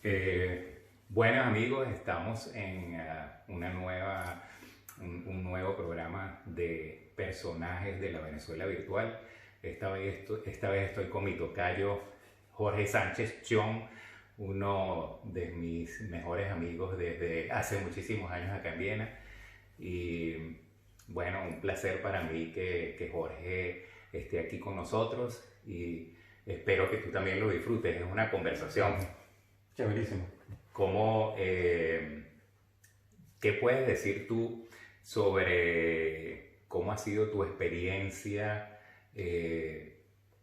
Buenos amigos, estamos en un nuevo programa de personajes de la Venezuela virtual. Esta vez estoy con mi tocayo Jorge Sánchez Chong, uno de mis mejores amigos desde hace muchísimos años acá en Viena. Y bueno, un placer para mí que Jorge esté aquí con nosotros y espero que tú también lo disfrutes. Es una conversación. Chéverísimo. ¿Cómo, ¿Qué puedes decir tú sobre cómo ha sido tu experiencia de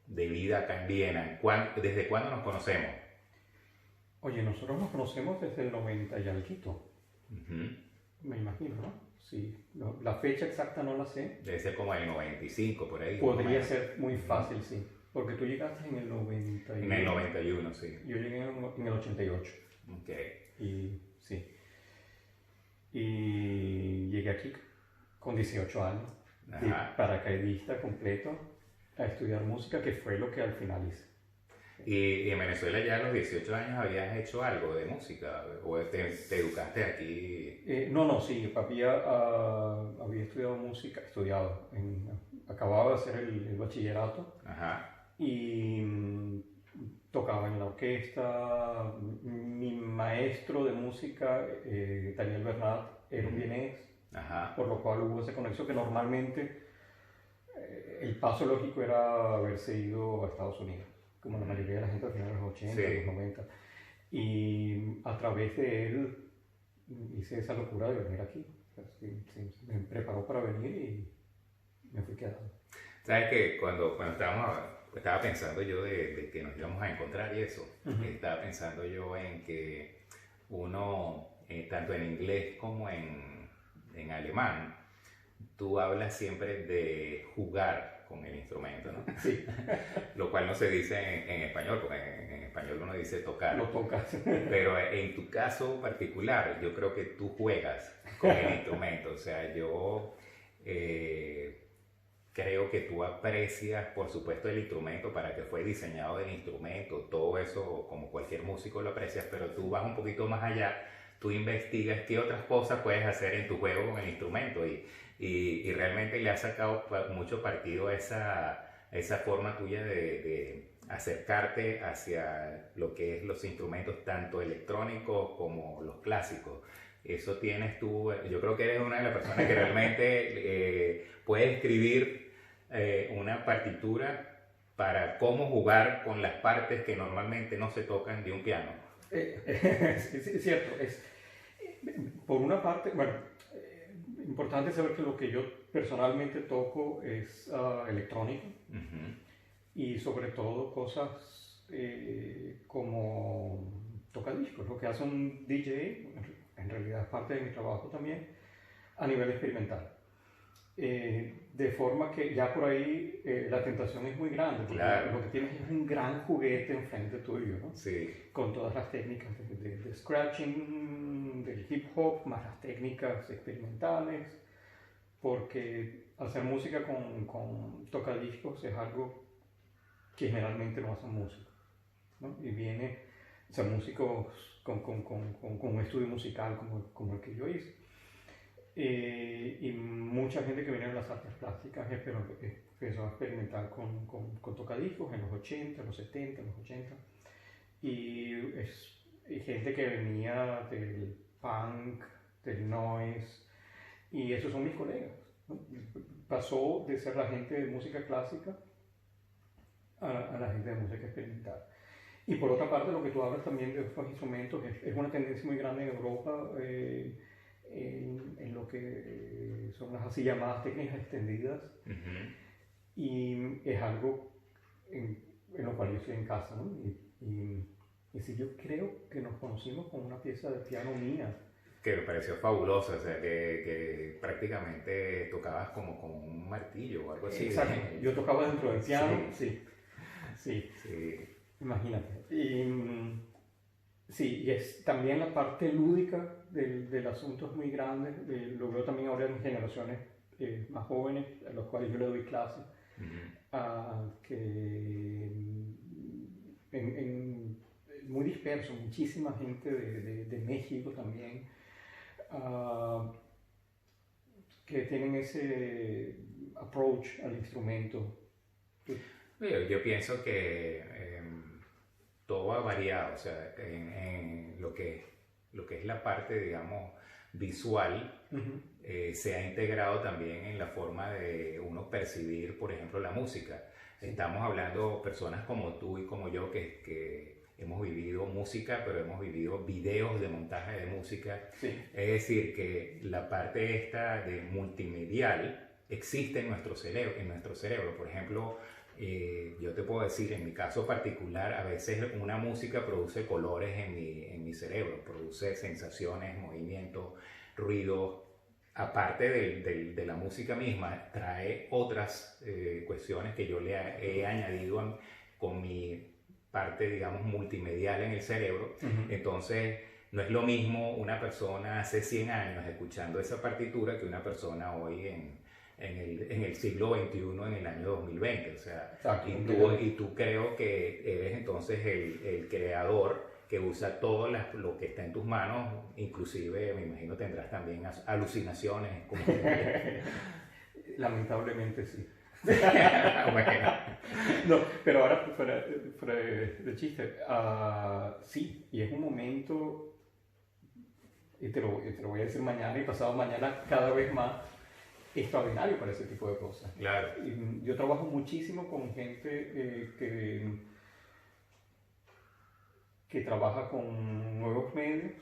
vida acá en Viena? ¿Desde cuándo nos conocemos? Oye, nosotros nos conocemos desde el 90 y algo, Ujú. me imagino, ¿no? Sí, la fecha exacta no la sé. Debe ser como el 95, por ahí. Más o Podría menos. ser muy fácil, sí. Porque tú llegaste en el 91. En el 91, sí. Yo llegué en el 88. Ok. Y sí. Y llegué aquí con 18 años, de Ajá. paracaidista completo, a estudiar música, que fue lo que al final hice. ¿Y en Venezuela ya a los 18 años habías hecho algo de música? ¿O te educaste aquí? No, sí, había estudiado música, acababa de hacer el bachillerato Ajá. y tocaba en la orquesta. Mi maestro de música, Daniel Bernat, era un vienés, Ajá. por lo cual hubo esa conexión que normalmente el paso lógico era haberse ido a Estados Unidos, como la mayoría de la gente al final de los 80, Sí. los 90. Y a través de él hice esa locura de venir aquí. Sí, me preparó para venir y me fui quedando. ¿Sabes que cuando estaba pensando yo de que nos íbamos a encontrar y eso, estaba pensando yo en que uno, tanto en inglés como en alemán, tú hablas siempre de jugar con el instrumento, ¿no? Sí, Lo cual no se dice en español, porque en español uno dice tocar. lo tocas. Pero en tu caso particular, yo creo que tú juegas con el instrumento. O sea, yo creo que tú aprecias, por supuesto, el instrumento, para que fue diseñado el instrumento, todo eso, como cualquier músico lo aprecias, pero tú vas un poquito más allá, tú investigas qué otras cosas puedes hacer en tu juego con el instrumento y realmente le has sacado mucho partido a esa forma tuya de acercarte hacia lo que es los instrumentos tanto electrónicos como los clásicos. Eso tienes tú, yo creo que eres una de las personas que realmente puede escribir una partitura para cómo jugar con las partes que normalmente no se tocan de un piano. Es cierto. Por una parte, bueno, importante saber que lo que yo personalmente toco es electrónico. Y sobre todo cosas como tocadiscos, lo que hace un DJ, en realidad es parte de mi trabajo también, a nivel experimental. De forma que ya por ahí la tentación es muy grande, porque Claro. lo que tienes es un gran juguete enfrente tuyo, ¿no? Sí. Con todas las técnicas de scratching, del hip hop, más las técnicas experimentales, porque hacer música con tocadiscos es algo que generalmente no hacen músicos, ¿no? Y viene, o sea, músicos con un estudio musical como el que yo hice. Y mucha gente que viene de las artes plásticas empezó a experimentar con tocadiscos en los 80, en los 70, en los 80. Y gente que venía del punk, del noise, y esos son mis colegas, ¿no? Pasó de ser la gente de música clásica a la gente de música experimental. Y por otra parte, lo que tú hablas también de estos instrumentos es una tendencia muy grande en Europa, en lo que son las así llamadas técnicas extendidas. Y es algo en lo cual yo estoy en casa, ¿no? Y sí, yo creo que nos conocimos con una pieza de piano mía. Que me pareció fabuloso, o sea, que prácticamente tocabas como con un martillo o algo así. Exacto, yo tocaba dentro del piano, sí. Sí, Sí. imagínate. Sí, y es también la parte lúdica del asunto es muy grande. Lo veo también ahora en generaciones más jóvenes, a los cuales yo le doy clases, que muy disperso, muchísima gente de México también, ah, que tienen ese approach al instrumento. Yo pienso que todo ha variado, o sea, en lo que es la parte, digamos, visual, se ha integrado también en la forma de uno percibir, por ejemplo, la música. Estamos hablando personas como tú y como yo que hemos vivido música, pero hemos vivido videos de montaje de música. Sí. Es decir, que la parte esta de multimedial existe en nuestro cerebro. Por ejemplo, yo te puedo decir, en mi caso particular, a veces una música produce colores en mi cerebro, produce sensaciones, movimientos, ruidos. Aparte de la música misma, trae otras cuestiones que yo le he añadido con mi parte, digamos, multimedial en el cerebro. Entonces, no es lo mismo una persona hace 100 años escuchando esa partitura que una persona hoy en el siglo XXI, en el año 2020. O sea, Exacto, y tú creo que eres entonces el creador que usa todo lo que está en tus manos, inclusive me imagino tendrás también alucinaciones. Como Lamentablemente sí. bueno. No, pero ahora fuera de chiste, sí, y es un momento, y te lo voy a decir mañana y pasado mañana cada vez más, extraordinario para ese tipo de cosas. Claro. Y yo trabajo muchísimo con gente que trabaja con nuevos medios.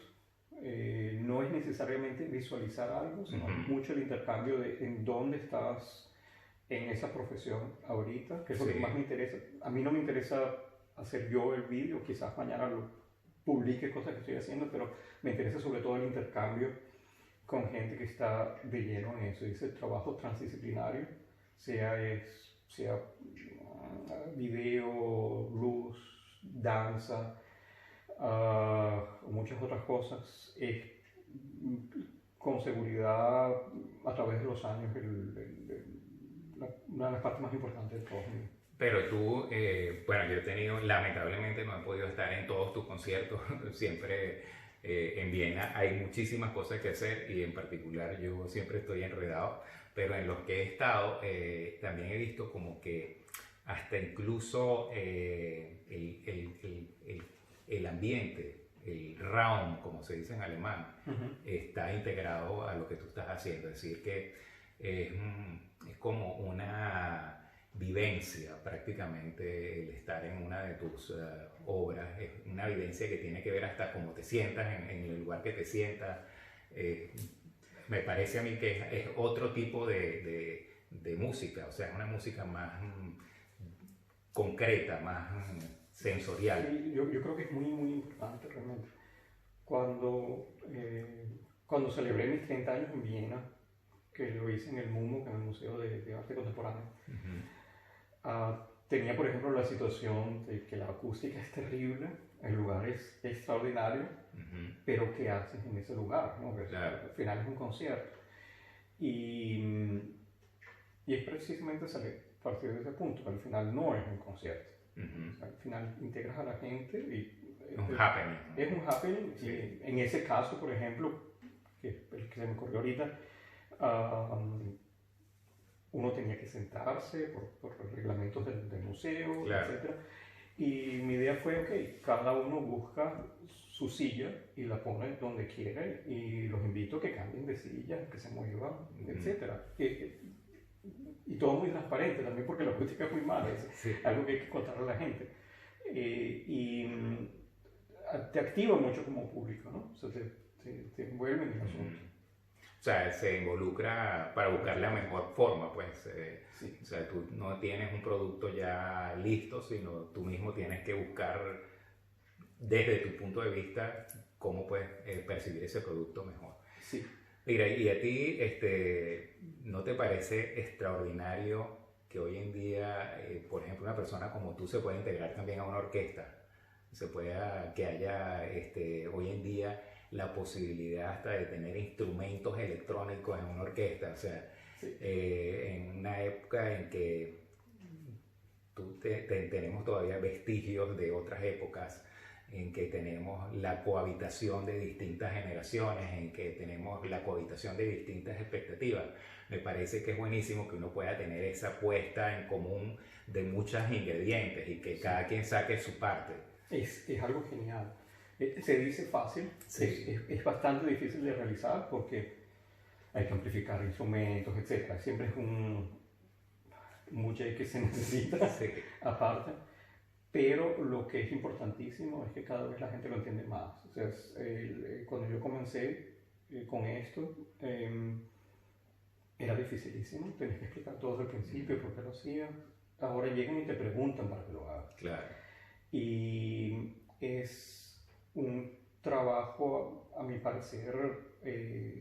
No es necesariamente visualizar algo, sino mucho el intercambio de en dónde estás en esa profesión ahorita, que es lo que más me interesa. A mí no me interesa hacer yo el vídeo, quizás mañana lo publique cosas que estoy haciendo, pero me interesa sobre todo el intercambio con gente que está de lleno en eso, y ese trabajo transdisciplinario, sea video, luz, danza, muchas otras cosas, es con seguridad a través de los años una de las partes más importantes del trabajo mío. Pero tú, bueno, yo he tenido, lamentablemente no he podido estar en todos tus conciertos, siempre en Viena hay muchísimas cosas que hacer y en particular yo siempre estoy enredado, pero en los que he estado también he visto como que hasta incluso el ambiente, el Raum, como se dice en alemán, está integrado a lo que tú estás haciendo, es decir que es como una vivencia prácticamente el estar en una de tus obras, es una vivencia que tiene que ver hasta cómo te sientas en el lugar que te sientas. Me parece a mí que es otro tipo de música, o sea, es una música más concreta, más sensorial. Sí, yo creo que es muy, muy importante realmente. Cuando celebré mis 30 años en Viena, que lo hice en el MUMO, que es el Museo de Arte Contemporáneo, tenía, por ejemplo, la situación de que la acústica es terrible, el lugar es extraordinario, pero ¿qué haces en ese lugar? ¿No? Claro. Al final es un concierto. Y es precisamente partir de ese punto, que al final no es un concierto. O sea, al final integras a la gente y un happening. Es un happening. Sí. Y en ese caso, por ejemplo, que el que se me ocurrió ahorita, uno tenía que sentarse por los reglamentos del museo, Claro. etc. Y mi idea fue, ok, cada uno busca su silla y la pone donde quiere, y los invito a que cambien de silla, que se muevan, etc. Y todo muy transparente también, porque la acústica es muy mala, es algo que hay que contarle a la gente. Te activa mucho como público, ¿no? O sea, te envuelve en el asunto. O sea, se involucra para buscar la mejor forma, pues. Sí. O sea, tú no tienes un producto ya listo, sino tú mismo tienes que buscar desde tu punto de vista cómo puedes percibir ese producto mejor. Sí. Mira, y a ti, ¿no te parece extraordinario que hoy en día, por ejemplo, una persona como tú se pueda integrar también a una orquesta? Que haya hoy en día la posibilidad hasta de tener instrumentos electrónicos en una orquesta, o sea, sí. En una época en que tenemos todavía vestigios de otras épocas, en que tenemos la cohabitación de distintas generaciones, en que tenemos la cohabitación de distintas expectativas. Me parece que es buenísimo que uno pueda tener esa puesta en común de muchos ingredientes y que cada quien saque su parte. Es algo genial. Se dice fácil, Sí. es bastante difícil de realizar porque hay que amplificar instrumentos, etc. Siempre es un mucho que se necesita Sí. aparte. Pero lo que es importantísimo es que cada vez la gente lo entiende más. O sea, cuando yo comencé con esto, era dificilísimo. Tenías que explicar todo desde el principio por qué lo hacías. Ahora llegan y te preguntan para que lo hagas. Claro. Y es un trabajo, a mi parecer,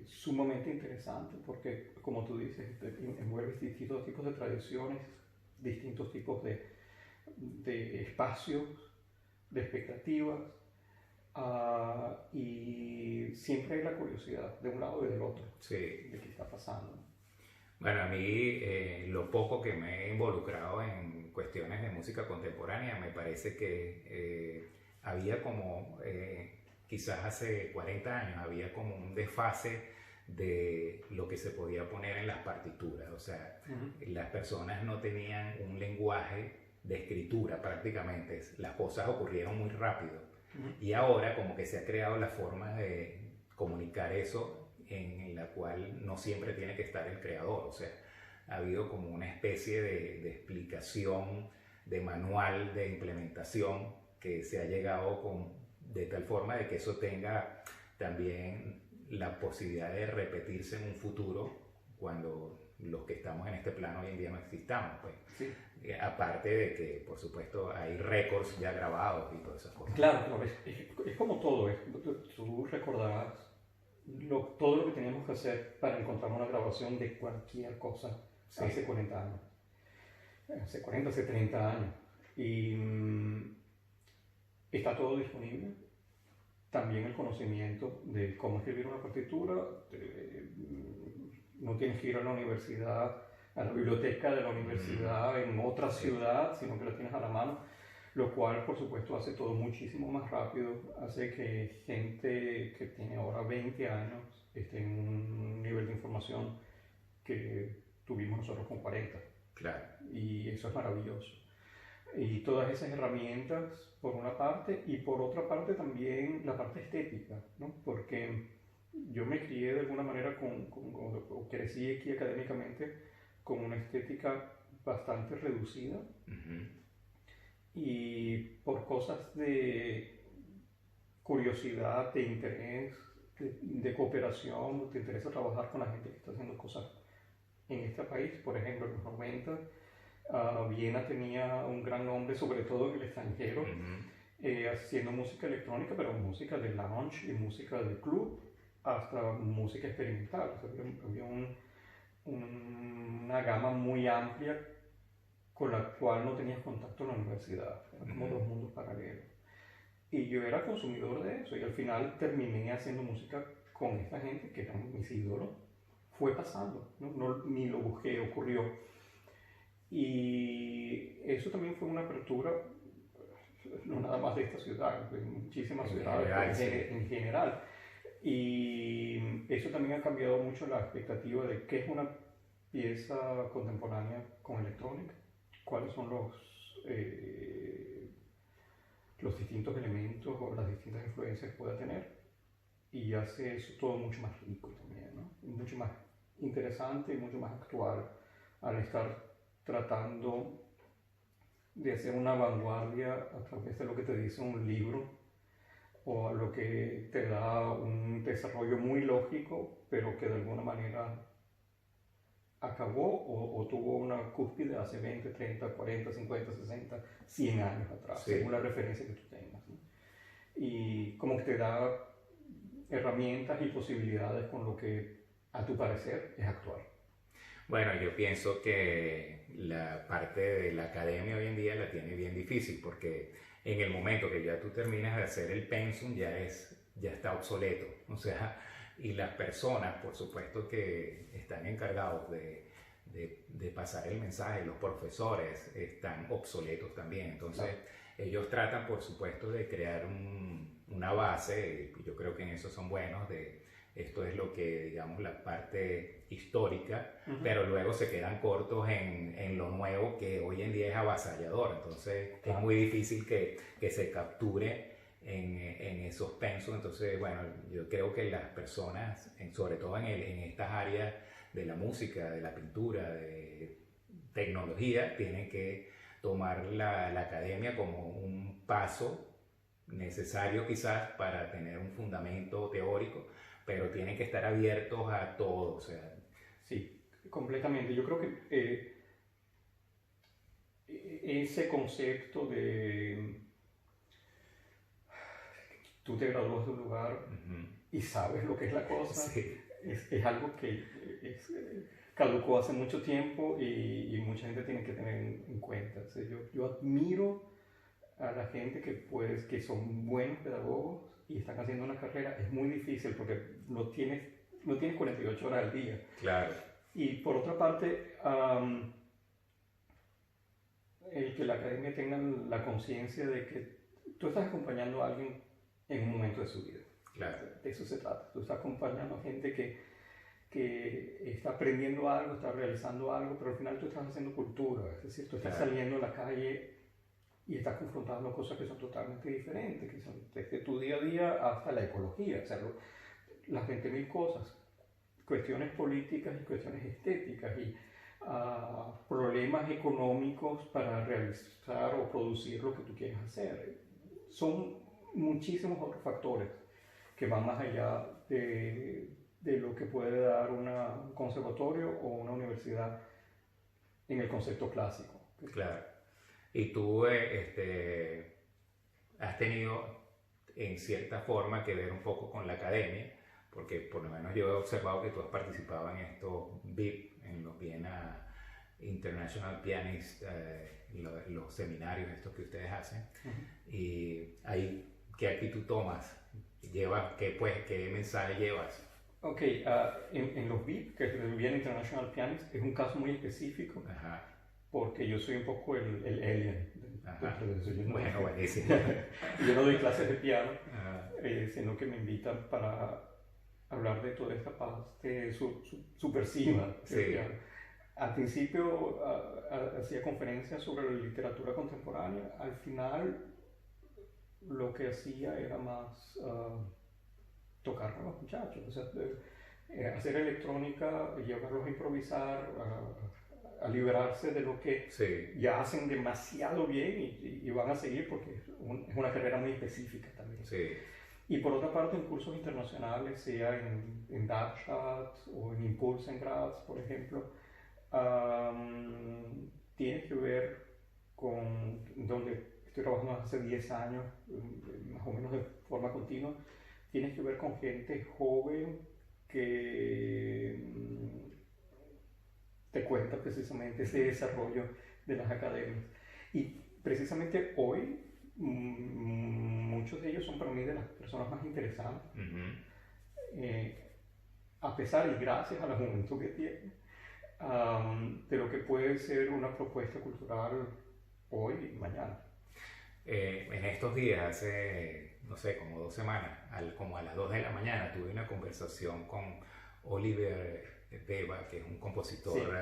sumamente interesante porque, como tú dices, envuelves distintos tipos de tradiciones, distintos tipos de espacios, de expectativas, y siempre hay la curiosidad de un lado y del otro, Sí. de qué está pasando. Bueno, a mí lo poco que me he involucrado en cuestiones de música contemporánea, me parece que había como, quizás hace 40 años, había como un desfase de lo que se podía poner en las partituras. O sea, las personas no tenían un lenguaje de escritura prácticamente. Las cosas ocurrieron muy rápido. Y ahora como que se ha creado la forma de comunicar eso en la cual no siempre tiene que estar el creador. O sea, ha habido como una especie de explicación, de manual de implementación que se ha llegado de tal forma de que eso tenga también la posibilidad de repetirse en un futuro cuando los que estamos en este plano hoy en día no existamos, pues. Sí. Aparte de que, por supuesto, hay récords ya grabados y todas esas cosas. Claro, es como todo. Tú recordarás todo lo que teníamos que hacer para encontrar una grabación de cualquier cosa hace 40 años. Hace 40, hace 30 años. Y está todo disponible. También el conocimiento de cómo escribir una partitura. No tienes que ir a la universidad, a la biblioteca de la universidad en otra ciudad, sino que la tienes a la mano, lo cual por supuesto hace todo muchísimo más rápido, hace que gente que tiene ahora 20 años esté en un nivel de información que tuvimos nosotros con 40. Claro. Y eso es maravilloso. Y todas esas herramientas por una parte, y por otra parte también la parte estética, ¿no? Porque yo me crié de alguna manera o crecí aquí académicamente con una estética bastante reducida. Y por cosas de curiosidad, de interés, de cooperación, te interesa trabajar con la gente que está haciendo cosas en este país. Por ejemplo, en los 90, Viena tenía un gran nombre, sobre todo en el extranjero, haciendo música electrónica, pero música de lounge y música de club, hasta música experimental. O sea, había una gama muy amplia con la cual no tenías contacto en la universidad. Eran como dos mundos paralelos. Y yo era consumidor de eso, y al final terminé haciendo música con esta gente que eran mis ídolos. Fue pasando, ¿no? Ni lo busqué, ocurrió. Y eso también fue una apertura, no nada más de esta ciudad, de muchísimas ciudades en general. Y eso también ha cambiado mucho la expectativa de qué es una pieza contemporánea con electrónica, cuáles son los distintos elementos o las distintas influencias que pueda tener, y hace eso todo mucho más rico también, ¿no? Mucho más interesante y mucho más actual al estar tratando de hacer una vanguardia a través de lo que te dice un libro o a lo que te da un desarrollo muy lógico, pero que de alguna manera acabó o tuvo una cúspide hace 20, 30, 40, 50, 60, 100 años atrás, según la referencia que tú tengas, ¿no? Y como que te da herramientas y posibilidades con lo que a tu parecer es actual. Bueno, yo pienso que la parte de la academia hoy en día la tiene bien difícil, porque en el momento que ya tú terminas de hacer el pensum ya está obsoleto. O sea, y las personas, por supuesto, que están encargados de pasar el mensaje, los profesores están obsoletos también. Entonces, ellos tratan, por supuesto, de crear una base, y yo creo que en eso son buenos, de esto es lo que, digamos, la parte histórica, pero luego se quedan cortos en lo nuevo, que hoy en día es avasallador. Entonces es muy difícil que se capture en esos pensos. Entonces, bueno, yo creo que las personas, sobre todo en estas áreas de la música, de la pintura, de tecnología, tienen que tomar la academia como un paso necesario quizás para tener un fundamento teórico, pero tienen que estar abiertos a todo. O sea, sí, completamente. Yo creo que ese concepto de tú te gradúas de un lugar y sabes lo que es la cosa, sí. es algo que caducó hace mucho tiempo y mucha gente tiene que tener en cuenta. O sea, yo admiro a la gente que son buenos pedagogos y están haciendo una carrera. Es muy difícil porque no tienes 48 horas al día. Claro. Y por otra parte, el que la academia tenga la conciencia de que tú estás acompañando a alguien en un momento de su vida. Claro. De eso se trata. Tú estás acompañando a gente que está aprendiendo algo, está realizando algo, pero al final tú estás haciendo cultura. Es decir, tú estás saliendo a la calle y estás confrontando cosas que son totalmente diferentes, que son desde tu día a día hasta la ecología, o sea, las 20.000 cosas, cuestiones políticas y cuestiones estéticas y problemas económicos para realizar o producir lo que tú quieres hacer. Son muchísimos otros factores que van más allá de lo que puede dar un conservatorio o una universidad en el concepto clásico. Claro. Y tú has tenido en cierta forma que ver un poco con la academia, porque por lo menos yo he observado que tú has participado en estos VIP, en los Vienna International Pianist, los seminarios estos que ustedes hacen. Y ahí, ¿qué actitud tomas? ¿Qué mensaje llevas? Ok, en los VIP, que es el Vienna International Pianist, es un caso muy específico. Ajá. Porque yo soy un poco el alien. Bueno, buenísimo. Yo no doy clases de piano, sino que me invitan para hablar de toda esta parte subversiva. Sí. Al principio hacía conferencias sobre la literatura contemporánea. Al final lo que hacía era más tocar con los muchachos, o sea, hacer electrónica, llevarlos a improvisar, a liberarse de lo que ya hacen demasiado bien y van a seguir porque es una carrera muy específica también. Sí. Y por otra parte, en cursos internacionales, sea en Darmstadt o en Impulsengrads, por ejemplo, tiene que ver con donde estoy trabajando hace 10 años, más o menos de forma continua, tiene que ver con gente joven que te cuenta precisamente ese desarrollo de las academias. Y precisamente hoy, muchos de ellos son para mí de las personas más interesantes, a pesar y gracias a la juventud que tienen, de lo que puede ser una propuesta cultural hoy y mañana. En estos días, hace, no sé, como 2 semanas, como a las 2 de la mañana, tuve una conversación con Oliver Beba, que es un compositor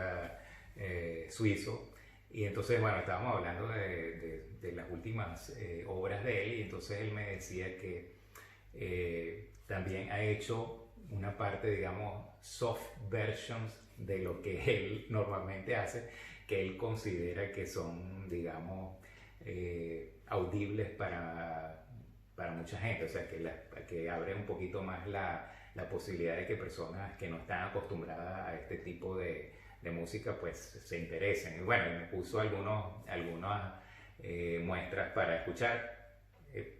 suizo, y entonces, bueno, estábamos hablando de las últimas obras de él, y entonces él me decía que también ha hecho una parte, digamos, soft versions de lo que él normalmente hace, que él considera que son, digamos, audibles para mucha gente, o sea, que abre un poquito más la posibilidad de que personas que no están acostumbradas a este tipo de música pues se interesen. Y bueno, me puso algunas muestras para escuchar.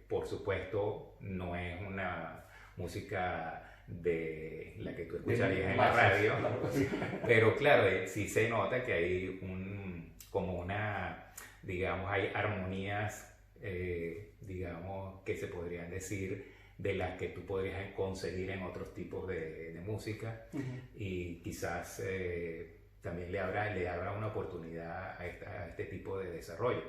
Por supuesto, no es una música de la que tú escucharías en la radio, pero claro, sí se nota que hay digamos, hay armonías, digamos, que se podrían decir de las que tú podrías conseguir en otros tipos de música, y quizás también le abra una oportunidad a este tipo de desarrollo.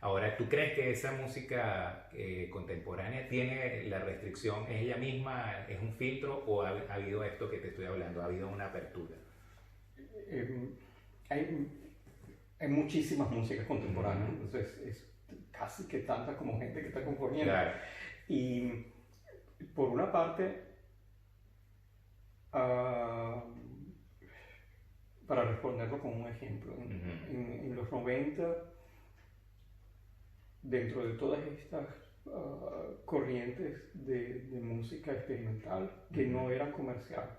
Ahora, ¿tú crees que esa música contemporánea tiene la restricción, es ella misma, es un filtro o ha habido esto que te estoy hablando, ha habido una apertura? Eh, hay, hay muchísimas músicas contemporáneas, entonces es casi que tanta como gente que está componiendo. Claro. Y por una parte, ah, para responderlo con un ejemplo, en los 90, dentro de todas estas corrientes de música experimental que no eran comercial,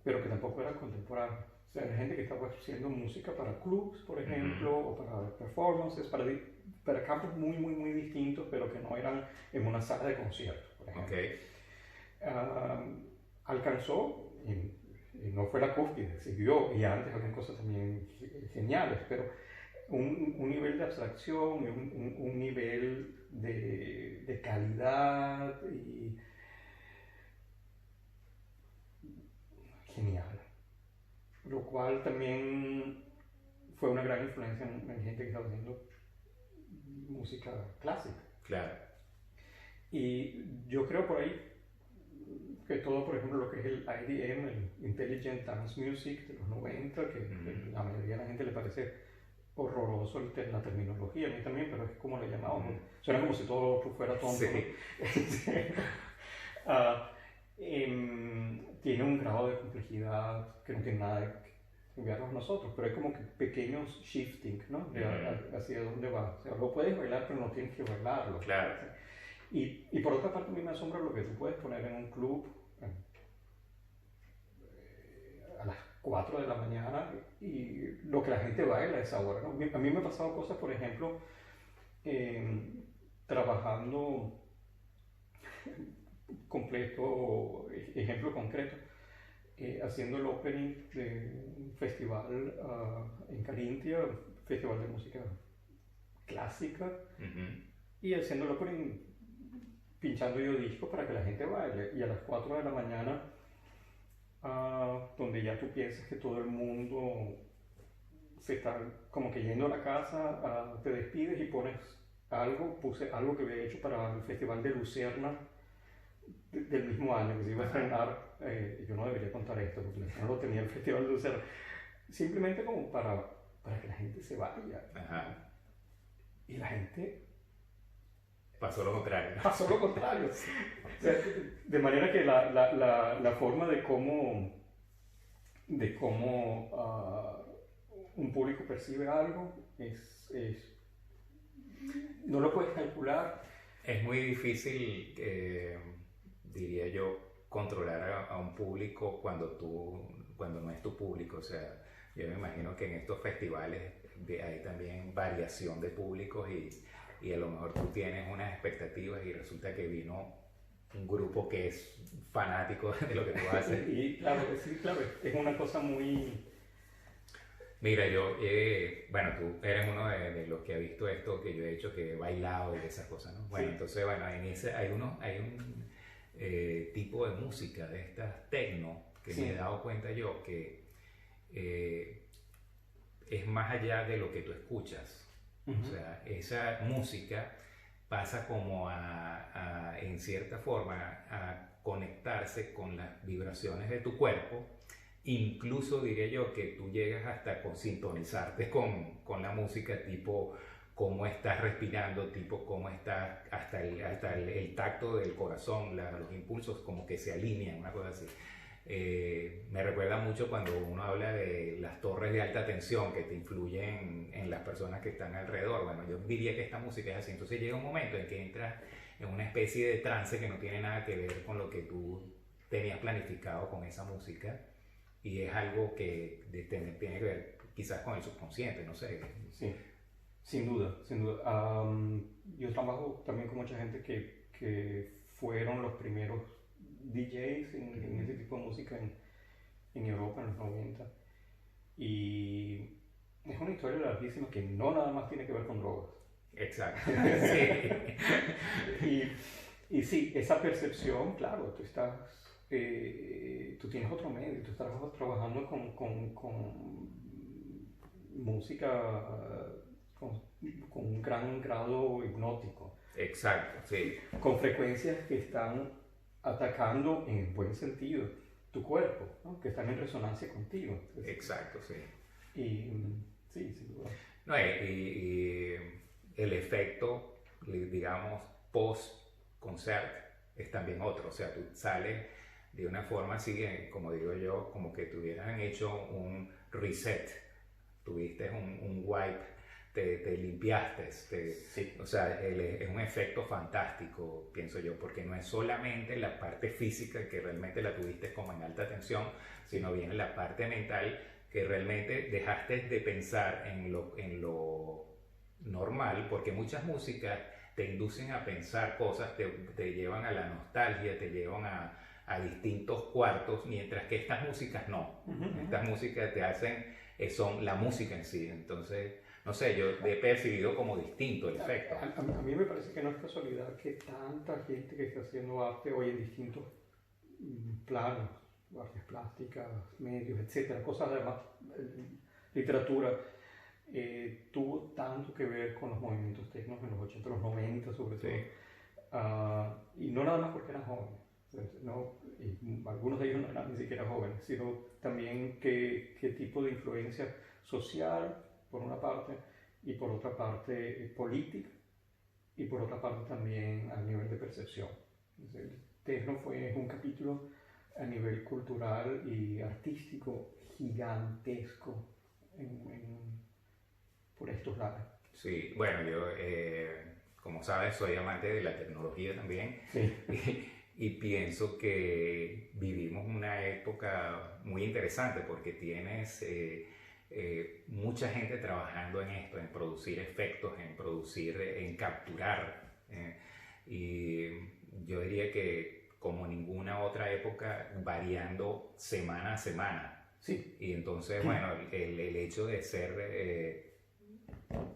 pero que tampoco eran contemporáneas. O sea, hay gente que estaba haciendo música para clubs, por ejemplo, o para performances, para campos muy, muy, muy distintos, pero que no eran en una sala de conciertos, por ejemplo. Okay. Alcanzó, y no fue la cúspide, siguió, y antes habían cosas también geniales, pero un nivel de abstracción, un nivel de calidad y genial. Lo cual también fue una gran influencia en gente que estaba haciendo música clásica. Claro. Y yo creo por ahí que todo, por ejemplo, lo que es el IDM, el Intelligent Dance Music de los 90, que a la mayoría de la gente le parece horroroso la terminología, a mí también, pero es como le llamamos. Suena como si todo lo otro fuera tonto. Sí. Tiene un grado de complejidad que no tiene nada que ver con nosotros, pero hay como que pequeños shifting, ¿no? Hacia dónde va. O sea, lo puedes bailar, pero no tienes que bailarlo. Claro. Y por otra parte, a mí me asombra lo que tú puedes poner en un club a las 4 de la mañana y lo que la gente baila a esa hora, ¿no? A mí me han pasado cosas, por ejemplo, trabajando completo, ejemplo concreto, haciendo el opening de un festival en Carintia, festival de música clásica, y haciendo el opening, pinchando yo discos para que la gente baile, y a las 4 de la mañana, donde ya tú piensas que todo el mundo se está como que yendo a la casa, te despides y pones puse algo que había hecho para el festival de Lucerna del mismo año, que se iba a estrenar. Yo no debería contar esto porque no lo tenía el festival de Lucerna, simplemente como para que la gente se vaya. Ajá. Y la gente pasó lo contrario. Pasó lo contrario. O sea, de manera que la forma de cómo un público percibe algo no lo puedes calcular. Es muy difícil, diría yo, controlar a un público cuando no es tu público. O sea, yo me imagino que en estos festivales hay también variación de públicos y a lo mejor tú tienes unas expectativas y resulta que vino un grupo que es fanático de lo que tú haces. Y claro, es una cosa muy... Mira, bueno, tú eres uno de los que ha visto esto que yo he hecho, que he bailado y esas cosas, ¿no? Bueno, sí. Entonces, bueno, hay un tipo de música de estas techno que me he dado cuenta yo que es más allá de lo que tú escuchas. O sea, esa música pasa como en cierta forma, a conectarse con las vibraciones de tu cuerpo. Incluso diría yo que tú llegas hasta sintonizarte con la música, tipo cómo estás respirando, tipo cómo estás, hasta el tacto del corazón, los impulsos como que se alinean, una cosa así. Me recuerda mucho cuando uno habla de las torres de alta tensión que te influyen en las personas que están alrededor. Bueno, yo diría que esta música es así. Entonces llega un momento en que entras en una especie de trance que no tiene nada que ver con lo que tú tenías planificado con esa música y es algo que tiene que ver quizás con el subconsciente, no sé. Sí, sin duda, sin duda. Yo trabajo también con mucha gente que fueron los primeros DJs en ese tipo de música en Europa en los 90 y es una historia larguísima que no nada más tiene que ver con drogas. Exacto. Sí. y sí, esa percepción, claro, tú tienes otro medio, tú estás trabajando con música con, con un gran grado hipnótico. Exacto, sí. Con frecuencias que están atacando en el buen sentido tu cuerpo, ¿no? Que están en resonancia contigo. Entonces, Exacto, sí. y sí, sin duda. No, y el efecto, digamos, post-concert es también otro. O sea, tú sales de una forma así, como digo yo, como que te hubieran hecho un reset, tuviste un wipe, te limpiaste. Sí. O sea, es un efecto fantástico, pienso yo, porque no es solamente la parte física que realmente la tuviste como en alta tensión, sino bien la parte mental que realmente dejaste de pensar en lo normal, porque muchas músicas te inducen a pensar cosas, te llevan a la nostalgia, te llevan a distintos cuartos, mientras que estas músicas no. Estas músicas te hacen, son la música en sí. Entonces, no sé, yo he percibido como distinto el efecto. A mí me parece que no es casualidad que tanta gente que está haciendo arte hoy en distintos planos, artes plásticas, medios, etcétera, cosas además, literatura, tuvo tanto que ver con los movimientos tecnos en los 80, los 90 sobre todo. Sí. Y no nada más porque eran jóvenes, no, y algunos de ellos no eran ni siquiera jóvenes, sino también qué tipo de influencia social, por una parte, y por otra parte política, y por otra parte también a nivel de percepción. El techno fue un capítulo a nivel cultural y artístico gigantesco por estos lados. Sí, bueno, yo, como sabes, soy amante de la tecnología también. Sí. Y pienso que vivimos una época muy interesante porque tienes mucha gente trabajando en esto, en producir efectos, en capturar. Y yo diría que como ninguna otra época, variando semana a semana. Sí. Y entonces, bueno, el hecho de ser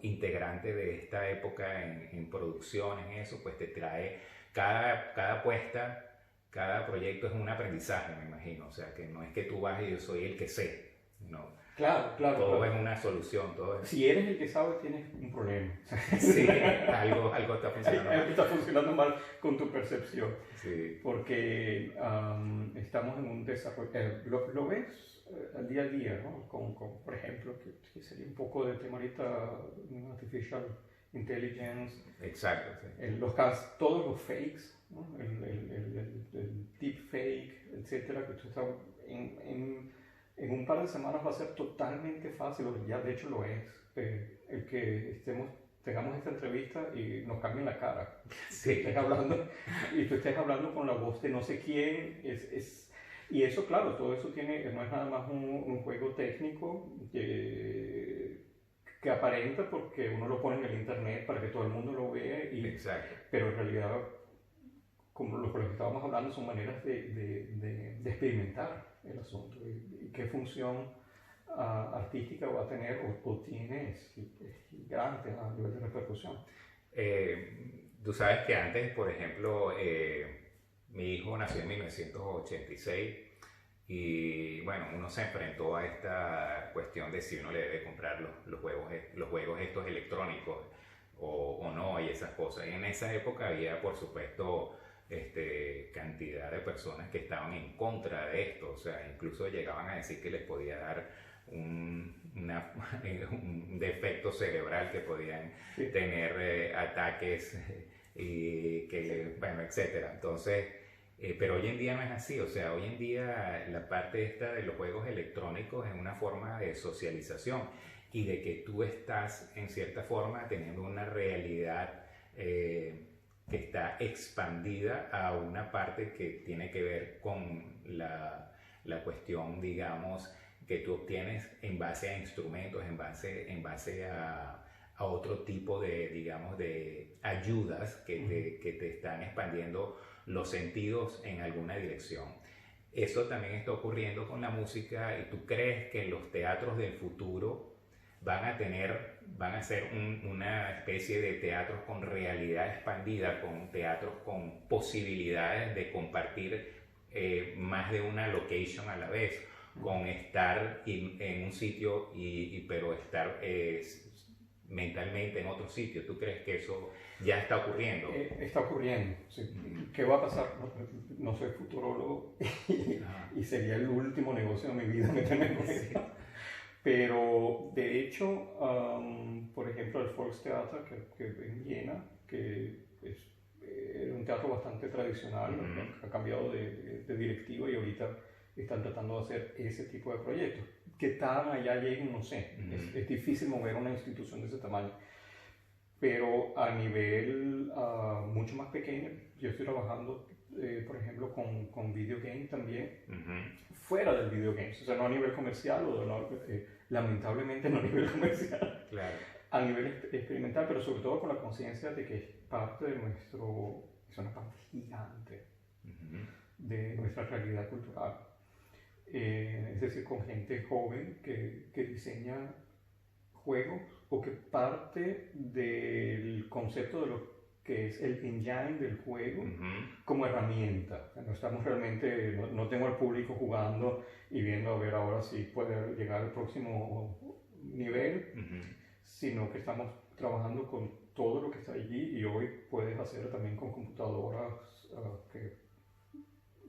integrante de esta época en producciones, eso, pues te trae cada puesta, cada proyecto es un aprendizaje, me imagino. O sea, que no es que tú vas y yo soy el que sé, no. Claro. Todo es una solución, todo es... Si eres el que sabe, tienes un problema. Sí, algo está funcionando Algo mal. está funcionando mal con tu percepción. Sí. Porque estamos en un desarrollo. Lo ves al día a día, ¿no? Con, por ejemplo, que sería un poco del tema ahorita, artificial intelligence. Exacto, sí. Todos los fakes, ¿no? El deep fake, etcétera, que tú estás en un par de semanas va a ser totalmente fácil, o ya de hecho lo es, el que tengamos esta entrevista y nos cambien la cara. Sí. Tú estés hablando con la voz de no sé quién, y eso, claro, todo eso no es nada más un juego técnico que aparenta porque uno lo pone en el internet para que todo el mundo lo vea, Exacto. pero en realidad, como lo que estábamos hablando, son maneras de experimentar el asunto y qué función artística va a tener o tiene es gigante a nivel de repercusión. Tú sabes que antes, por ejemplo, mi hijo nació en 1986 y bueno, uno se enfrentó a esta cuestión de si uno le debe comprar los juegos estos electrónicos o no y esas cosas. Y en esa época había, por supuesto, cantidad de personas que estaban en contra de esto, o sea, incluso llegaban a decir que les podía dar un defecto cerebral, que podían tener ataques y que, bueno, etcétera. Entonces, pero hoy en día no es así, o sea, hoy en día la parte esta de los juegos electrónicos es una forma de socialización y de que tú estás en cierta forma teniendo una realidad que está expandida a una parte que tiene que ver con la cuestión, digamos, que tú obtienes en base a instrumentos, en base a otro tipo de, digamos, de ayudas que te están expandiendo los sentidos en alguna dirección. Eso también está ocurriendo con la música y tú crees que los teatros del futuro van a ser una especie de teatros con realidad expandida, con teatros con posibilidades de compartir más de una location a la vez, con estar en un sitio pero estar mentalmente en otro sitio. ¿Tú crees que eso ya está ocurriendo? Está ocurriendo, sí. ¿Qué va a pasar? No soy futurólogo y sería el último negocio de mi vida meterme con eso. Pero de hecho, por ejemplo, el Volkstheater que en Viena, que era un teatro bastante tradicional, ha cambiado de directiva y ahorita están tratando de hacer ese tipo de proyectos. ¿Qué tan allá lleguen? No sé. Es difícil mover una institución de ese tamaño. Pero a nivel mucho más pequeño, yo estoy trabajando, por ejemplo, con video games también, fuera del video games, o sea, no a nivel comercial, lamentablemente no a nivel comercial, claro. A nivel experimental, pero sobre todo con la conciencia de que es parte de es una parte gigante de nuestra realidad cultural. Es decir, con gente joven que diseña juegos o que parte del concepto de lo que es el engine del juego como herramienta. No estamos realmente, no tengo al público jugando y viendo a ver ahora si puede llegar al próximo nivel, sino que estamos trabajando con todo lo que está allí y hoy puedes hacer también con computadoras que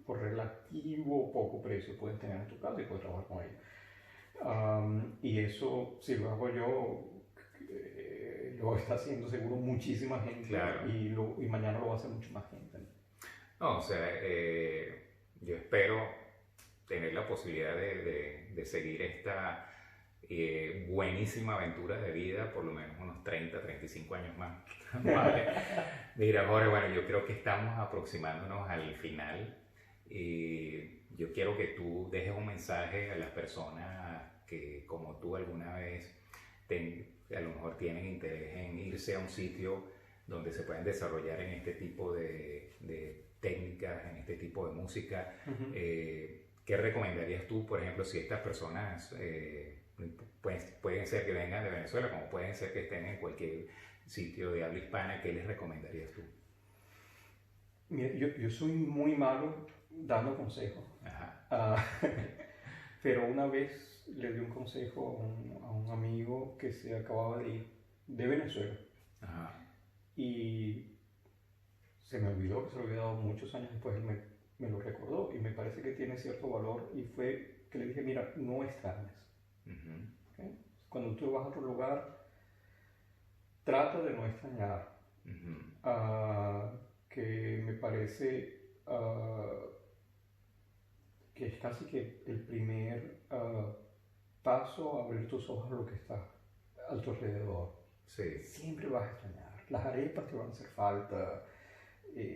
por relativo poco precio puedes tener en tu casa y puedes trabajar con ellas. Y eso, si lo hago yo, lo está haciendo seguro muchísima gente, claro. y mañana lo va a hacer mucho más gente. No, o sea, yo espero tener la posibilidad de seguir esta buenísima aventura de vida por lo menos unos 30, 35 años más. Vale. Mira, Jorge, bueno, yo creo que estamos aproximándonos al final y yo quiero que tú dejes un mensaje a las personas que como tú alguna vez a lo mejor tienen interés en irse a un sitio donde se pueden desarrollar en este tipo de técnicas, en este tipo de música. ¿Qué recomendarías tú, por ejemplo, si estas personas pueden ser que vengan de Venezuela, como pueden ser que estén en cualquier sitio de habla hispana? ¿Qué les recomendarías tú? Mira, yo soy muy malo dando consejos. Pero una vez le di un consejo a un amigo que se acababa de ir de Venezuela. Y se me olvidó, que se lo había dado muchos años después, él me lo recordó y me parece que tiene cierto valor, y fue que le dije, mira, no extrañas. ¿Okay? Cuando tú vas a otro lugar, trata de no extrañar. Que me parece que es casi que el primer paso a abrir tus ojos a lo que está a tu alrededor. Sí. Siempre vas a extrañar. Las arepas te van a hacer falta,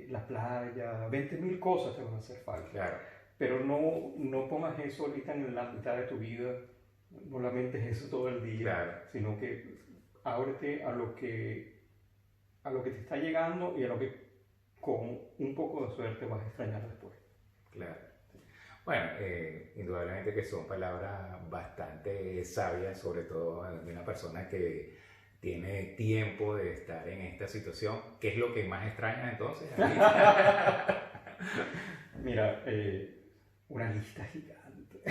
la playa, 20.000 cosas te van a hacer falta. Claro. Pero no pongas eso ahorita en la mitad de tu vida, no lamentes eso todo el día, claro. Sino que ábrete a lo que te está llegando y a lo que con un poco de suerte vas a extrañar después. Claro. Bueno, indudablemente que son palabras bastante sabias, sobre todo de una persona que tiene tiempo de estar en esta situación. ¿Qué es lo que más extrañas entonces? Mira, una lista gigante.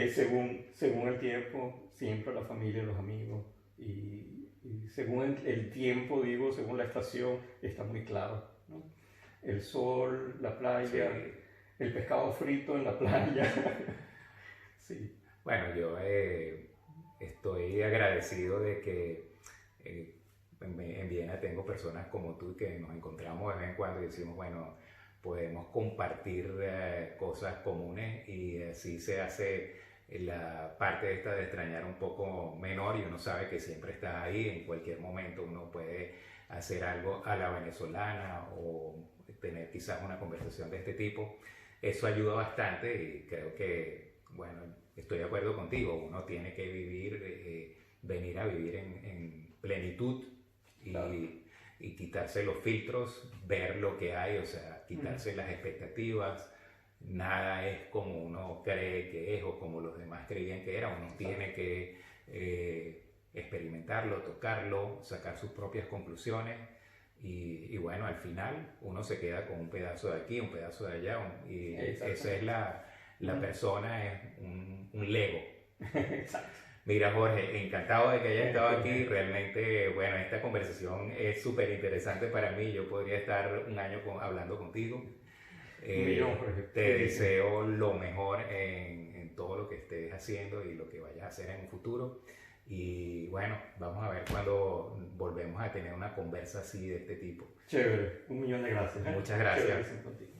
Según el tiempo, siempre la familia, los amigos, y según el tiempo, digo, según la estación, está muy claro, ¿no? El sol, la playa, sí. El pescado frito en la playa. Sí. Bueno, yo estoy agradecido de que en Viena tengo personas como tú que nos encontramos de vez en cuando y decimos, bueno, podemos compartir cosas comunes y así se hace la parte esta de extrañar un poco menor, y uno sabe que siempre estás ahí, en cualquier momento uno puede hacer algo a la venezolana o tener quizás una conversación de este tipo. Eso ayuda bastante y creo que, bueno, estoy de acuerdo contigo, uno tiene que vivir, venir a vivir en plenitud y, claro. Y quitarse los filtros, ver lo que hay, o sea, quitarse las expectativas. Nada es como uno cree que es o como los demás creían que era. Uno tiene que experimentarlo, tocarlo, sacar sus propias conclusiones y bueno, al final uno se queda con un pedazo de aquí, un pedazo de allá y esa es la persona, es un Lego. Exacto. Mira, Jorge, encantado de que hayas estado aquí. Realmente, bueno, esta conversación es súper interesante para mí. Yo podría estar un año hablando contigo. Un millón, Jorge. Te deseo lo mejor en todo lo que estés haciendo y lo que vayas a hacer en un futuro. Y bueno, vamos a ver cuando volvemos a tener una conversa así de este tipo. Chévere, un millón de gracias. Muchas gracias. Chévere,